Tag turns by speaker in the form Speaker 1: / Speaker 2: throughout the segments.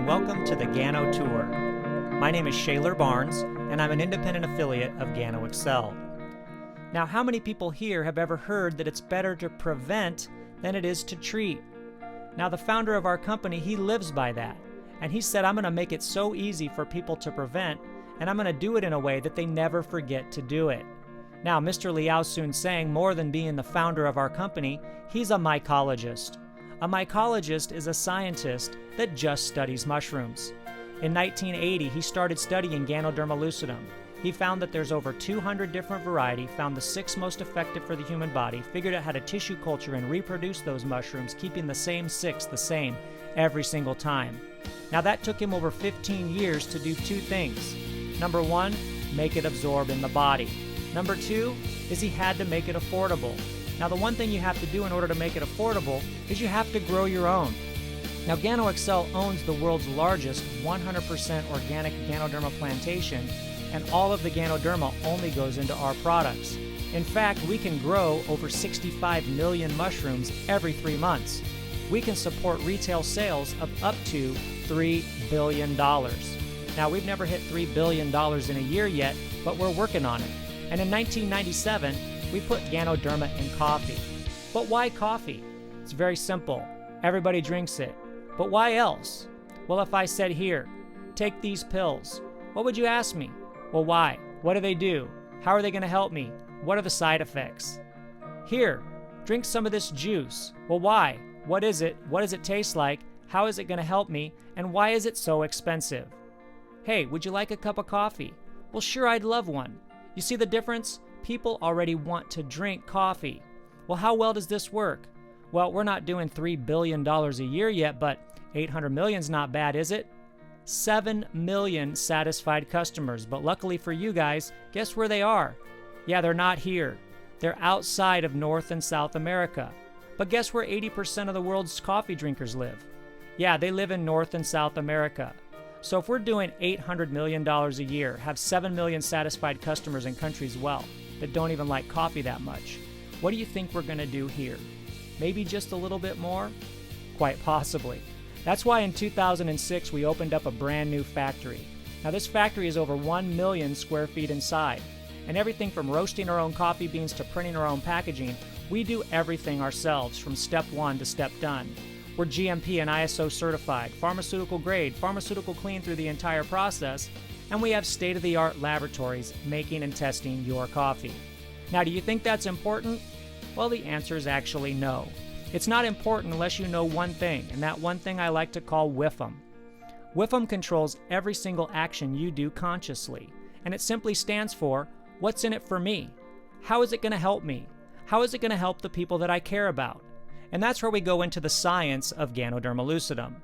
Speaker 1: and welcome to the Gano Tour. My name is Shaler Barnes, and I'm an independent affiliate of Gano Excel. Now, how many people here have ever heard that it's better to prevent than it is to treat? Now, the founder of our company, he lives by that, and he said, I'm going to make it so easy for people to prevent, and I'm going to do it in a way that they never forget to do it. Now, Mr. Liao Sun Sang, more than being the founder of our company, he's a mycologist. A mycologist is a scientist that just studies mushrooms. In 1980, he started studying Ganoderma lucidum. He found that there's over 200 different varieties, found the 6 most effective for the human body, figured out how to tissue culture and reproduce those mushrooms, keeping the same 6 the same every single time. Now that took him over 15 years to do 2 things. Number 1, make it absorb in the body. Number 2 is he had to make it affordable. Now the one thing you have to do in order to make it affordable is you have to grow your own. Now Gano Excel owns the world's largest 100% organic Ganoderma plantation, and all of the Ganoderma only goes into our products. In fact, we can grow over 65 million mushrooms every 3 months. We can support retail sales of up to $3 billion. Now we've never hit $3 billion in a year yet, but we're working on it. And in 1997, we put Ganoderma in coffee. But why coffee? It's very simple. Everybody drinks it. But why else? Well, if I said here, take these pills, what would you ask me? Well, why? What do they do? How are they going to help me? What are the side effects? Here, drink some of this juice. Well, why? What is it? What does it taste like? How is it going to help me? And why is it so expensive? Hey, would you like a cup of coffee? Well, sure, I'd love one. You see the difference? People already want to drink coffee. Well, how well does this work? Well, we're not doing $3 billion a year yet, but 800 million's not bad, is it? 7 million satisfied customers, but luckily for you guys, guess where they are? Yeah, they're not here. They're outside of North and South America. But guess where 80% of the world's coffee drinkers live? Yeah, they live in North and South America. So if we're doing $800 million a year, have 7 million satisfied customers in countries, well, that don't even like coffee that much, what do you think we're going to do here? Maybe just a little bit more? Quite possibly. That's why in 2006 we opened up a brand new factory. Now this factory is over 1 million square feet inside, and everything from roasting our own coffee beans to printing our own packaging, we do everything ourselves from step 1 to step done. We're GMP and ISO certified, pharmaceutical grade, pharmaceutical clean through the entire process, and we have state-of-the-art laboratories making and testing your coffee. Now, do you think that's important? Well, the answer is actually no. It's not important unless you know one thing, and that one thing I like to call WIFM. WIFM controls every single action you do consciously, and it simply stands for, what's in it for me? How is it going to help me? How is it going to help the people that I care about? And that's where we go into the science of Ganoderma lucidum.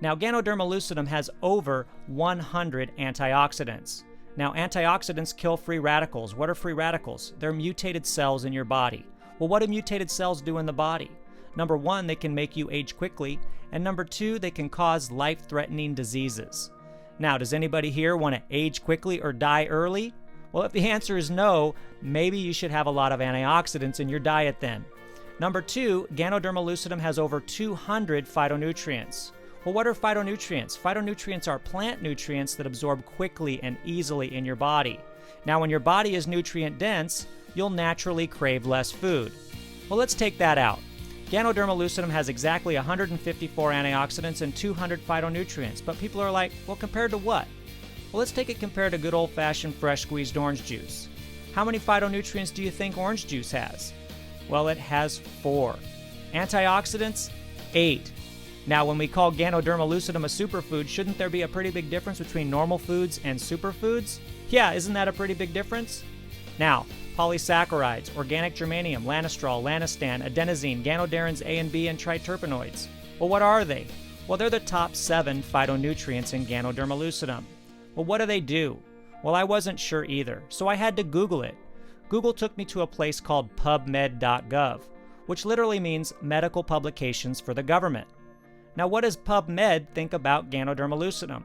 Speaker 1: Now, Ganoderma lucidum has over 100 antioxidants. Now, antioxidants kill free radicals. What are free radicals? They're mutated cells in your body. Well, what do mutated cells do in the body? Number 1, they can make you age quickly, and number 2, they can cause life-threatening diseases. Now, does anybody here want to age quickly or die early? Well, if the answer is no, maybe you should have a lot of antioxidants in your diet then. Number 2, Ganoderma lucidum has over 200 phytonutrients. Well, what are phytonutrients? Phytonutrients are plant nutrients that absorb quickly and easily in your body. Now, when your body is nutrient dense, you'll naturally crave less food. Well, let's take that out. Ganoderma lucidum has exactly 154 antioxidants and 200 phytonutrients, but people are like, well, compared to what? Well, let's take it compared to good old-fashioned fresh squeezed orange juice. How many phytonutrients do you think orange juice has? Well, it has 4. Antioxidants, 8. Now, when we call Ganoderma lucidum a superfood, shouldn't there be a pretty big difference between normal foods and superfoods? Yeah, isn't that a pretty big difference? Now, polysaccharides, organic germanium, lanostrol, lanistan, adenosine, ganoderins A and B, and triterpenoids. Well, what are they? Well, they're the top 7 phytonutrients in Ganoderma lucidum. Well, what do they do? Well, I wasn't sure either, so I had to Google it. Google took me to a place called pubmed.gov, which literally means medical publications for the government. Now, what does PubMed think about Ganoderma lucidum?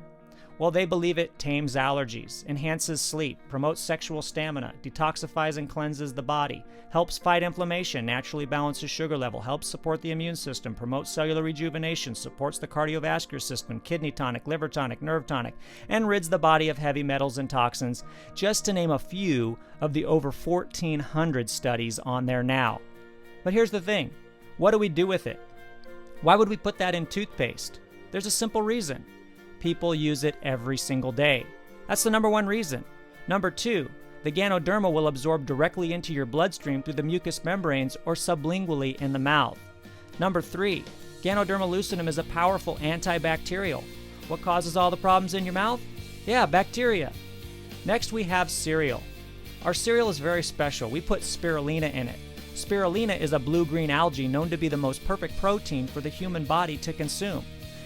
Speaker 1: Well, they believe it tames allergies, enhances sleep, promotes sexual stamina, detoxifies and cleanses the body, helps fight inflammation, naturally balances sugar level, helps support the immune system, promotes cellular rejuvenation, supports the cardiovascular system, kidney tonic, liver tonic, nerve tonic, and rids the body of heavy metals and toxins, just to name a few of the over 1,400 studies on there now. But here's the thing. What do we do with it? Why would we put that in toothpaste? There's a simple reason. People use it every single day. That's the number one reason. Number two, the Ganoderma will absorb directly into your bloodstream through the mucous membranes or sublingually in the mouth. Number three, Ganoderma lucidum is a powerful antibacterial. What causes all the problems in your mouth? Yeah, bacteria. Next, we have cereal. Our cereal is very special. We put spirulina in it. Spirulina is a blue-green algae known to be the most perfect protein for the human body to consume.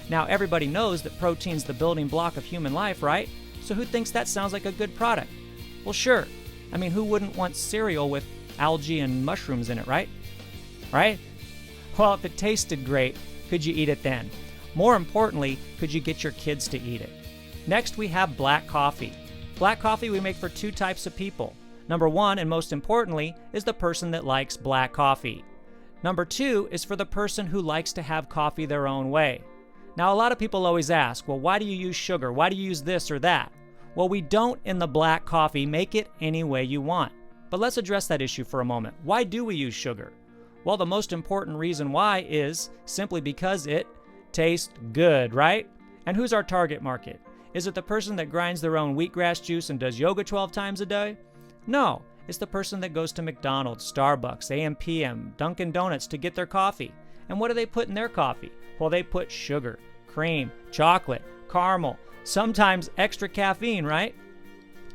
Speaker 1: Now, everybody knows that protein's the building block of human life, right? So who thinks that sounds like a good product? Well, sure. I mean, who wouldn't want cereal with algae and mushrooms in it, right? Right? Well, if it tasted great, could you eat it then? More importantly, could you get your kids to eat it? Next, we have black coffee. Black coffee we make for two types of people. Number one, and most importantly, is the person that likes black coffee. Number two is for the person who likes to have coffee their own way. Now, a lot of people always ask, well, why do you use sugar? Why do you use this or that? Well, we don't in the black coffee make it any way you want. But let's address that issue for a moment. Why do we use sugar? Well, the most important reason why is simply because it tastes good, right? And who's our target market? Is it the person that grinds their own wheatgrass juice and does yoga 12 times a day? No, it's the person that goes to McDonald's, Starbucks, AM/PM, Dunkin' Donuts to get their coffee. And what do they put in their coffee? Well, they put sugar, cream, chocolate, caramel, sometimes extra caffeine, right?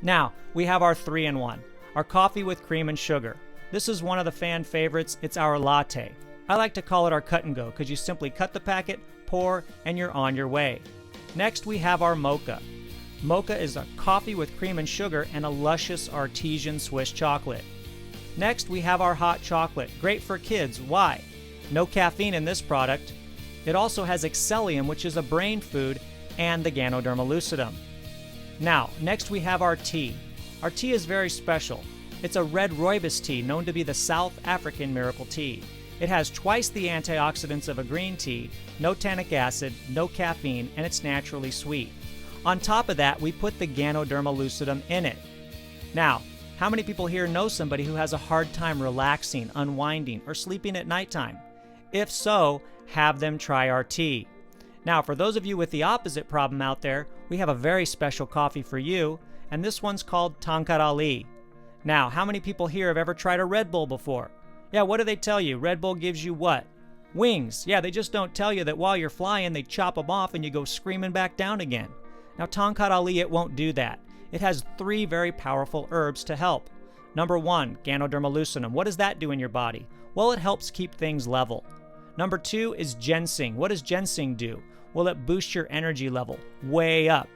Speaker 1: Now, we have our 3-in-1, our coffee with cream and sugar. This is one of the fan favorites. It's our latte. I like to call it our cut and go because you simply cut the packet, pour, and you're on your way. Next, we have our mocha. Mocha is a coffee with cream and sugar and a luscious artesian Swiss chocolate. Next, we have our hot chocolate. Great for kids. Why? No caffeine in this product. It also has excellium, which is a brain food, and the Ganoderma lucidum. Now, next we have our tea. Our tea is very special. It's a red rooibos tea known to be the South African miracle tea. It has twice the antioxidants of a green tea, no tannic acid, no caffeine, and it's naturally sweet. On top of that, we put the Ganoderma lucidum in it. Now, how many people here know somebody who has a hard time relaxing, unwinding, or sleeping at nighttime? If so, have them try our tea. Now, for those of you with the opposite problem out there, we have a very special coffee for you, and this one's called Tankat Ali. Now, how many people here have ever tried a Red Bull before? Yeah, what do they tell you? Red Bull gives you what? Wings. Yeah, they just don't tell you that while you're flying, they chop them off and you go screaming back down again. Now, Tankat Ali, it won't do that. It has 3 very powerful herbs to help. Number 1, Ganoderma lucidum. What does that do in your body? Well, it helps keep things level. Number 2 is ginseng. What does ginseng do? Well, it boosts your energy level way up.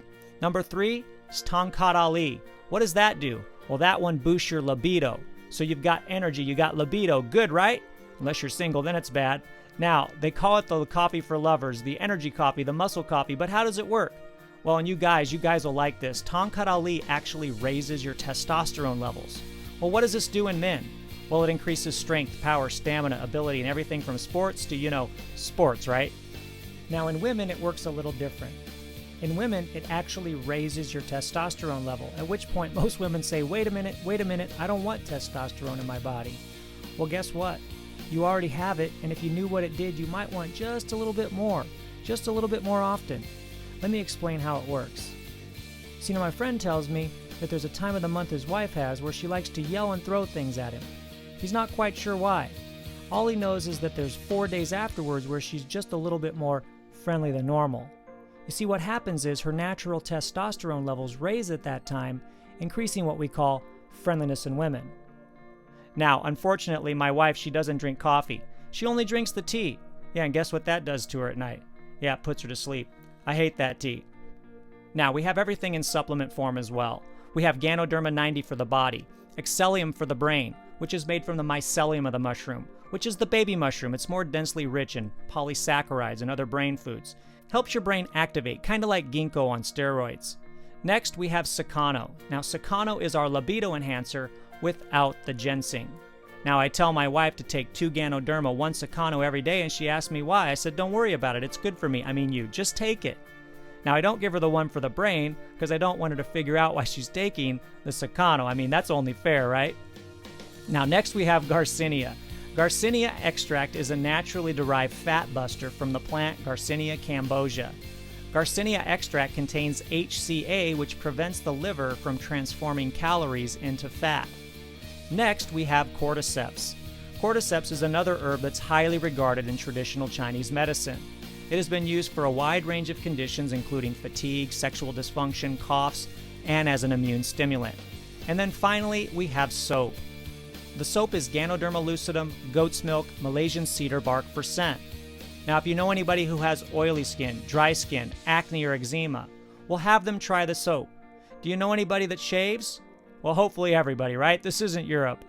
Speaker 1: Number 3 is Tankat Ali. What does that do? Well, that one boosts your libido. So you've got energy, you got libido. Good, right? Unless you're single, then it's bad. Now, they call it the coffee for lovers, the energy coffee, the muscle coffee, but how does it work? Well, and you guys will like this. Tankat Ali actually raises your testosterone levels. Well, what does this do in men? Well, it increases strength, power, stamina, ability, and everything from sports to, sports, right? Now, in women, it works a little different. In women, it actually raises your testosterone level, at which point most women say, wait a minute, I don't want testosterone in my body. Well, guess what? You already have it, and if you knew what it did, you might want just a little bit more often. Let me explain how it works. See, now my friend tells me that there's a time of the month his wife has where she likes to yell and throw things at him. He's not quite sure why. All he knows is that there's 4 days afterwards where she's just a little bit more friendly than normal. You see, what happens is her natural testosterone levels raise at that time, increasing what we call friendliness in women. Now, unfortunately, my wife, she doesn't drink coffee. She only drinks the tea. Yeah, and guess what that does to her at night? Yeah, it puts her to sleep. I hate that tea. Now, we have everything in supplement form as well. We have Ganoderma 90 for the body, Excellium for the brain, which is made from the mycelium of the mushroom, which is the baby mushroom. It's more densely rich in polysaccharides and other brain foods. Helps your brain activate, kind of like ginkgo on steroids. Next, we have Gano. Now, Gano is our libido enhancer without the ginseng. Now, I tell my wife to take 2 Ganoderma, 1 Gano every day, and she asked me why. I said, don't worry about it. It's good for me. I mean you. Just take it. Now, I don't give her the one for the brain because I don't want her to figure out why she's taking the Gano. I mean, that's only fair, right? Now, next we have Garcinia. Garcinia extract is a naturally derived fat buster from the plant Garcinia cambogia. Garcinia extract contains HCA, which prevents the liver from transforming calories into fat. Next, we have cordyceps. Cordyceps is another herb that's highly regarded in traditional Chinese medicine. It has been used for a wide range of conditions, including fatigue, sexual dysfunction, coughs, and as an immune stimulant. And then finally, we have soap. The soap is Ganoderma lucidum, goat's milk, Malaysian cedar bark for scent. Now, if you know anybody who has oily skin, dry skin, acne, or eczema, well, have them try the soap. Do you know anybody that shaves? Well, hopefully everybody, right? This isn't Europe.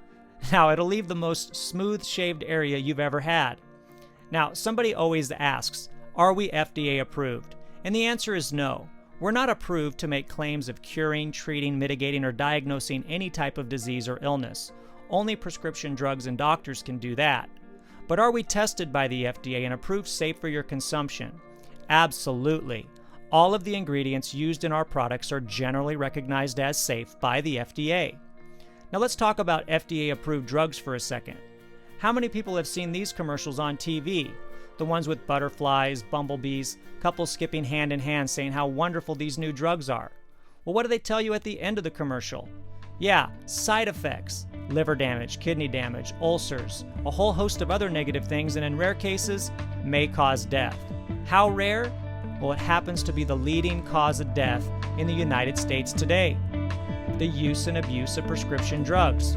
Speaker 1: Now, it'll leave the most smooth-shaved area you've ever had. Now, somebody always asks, are we FDA approved? And the answer is no. We're not approved to make claims of curing, treating, mitigating, or diagnosing any type of disease or illness. Only prescription drugs and doctors can do that. But are we tested by the FDA and approved safe for your consumption? Absolutely. All of the ingredients used in our products are generally recognized as safe by the FDA. Now let's talk about FDA-approved drugs for a second. How many people have seen these commercials on TV? The ones with butterflies, bumblebees, couples skipping hand in hand saying how wonderful these new drugs are. Well, what do they tell you at the end of the commercial? Yeah, side effects, liver damage, kidney damage, ulcers, a whole host of other negative things, and in rare cases, may cause death. How rare? Well, it happens to be the leading cause of death in the United States today. The use and abuse of prescription drugs.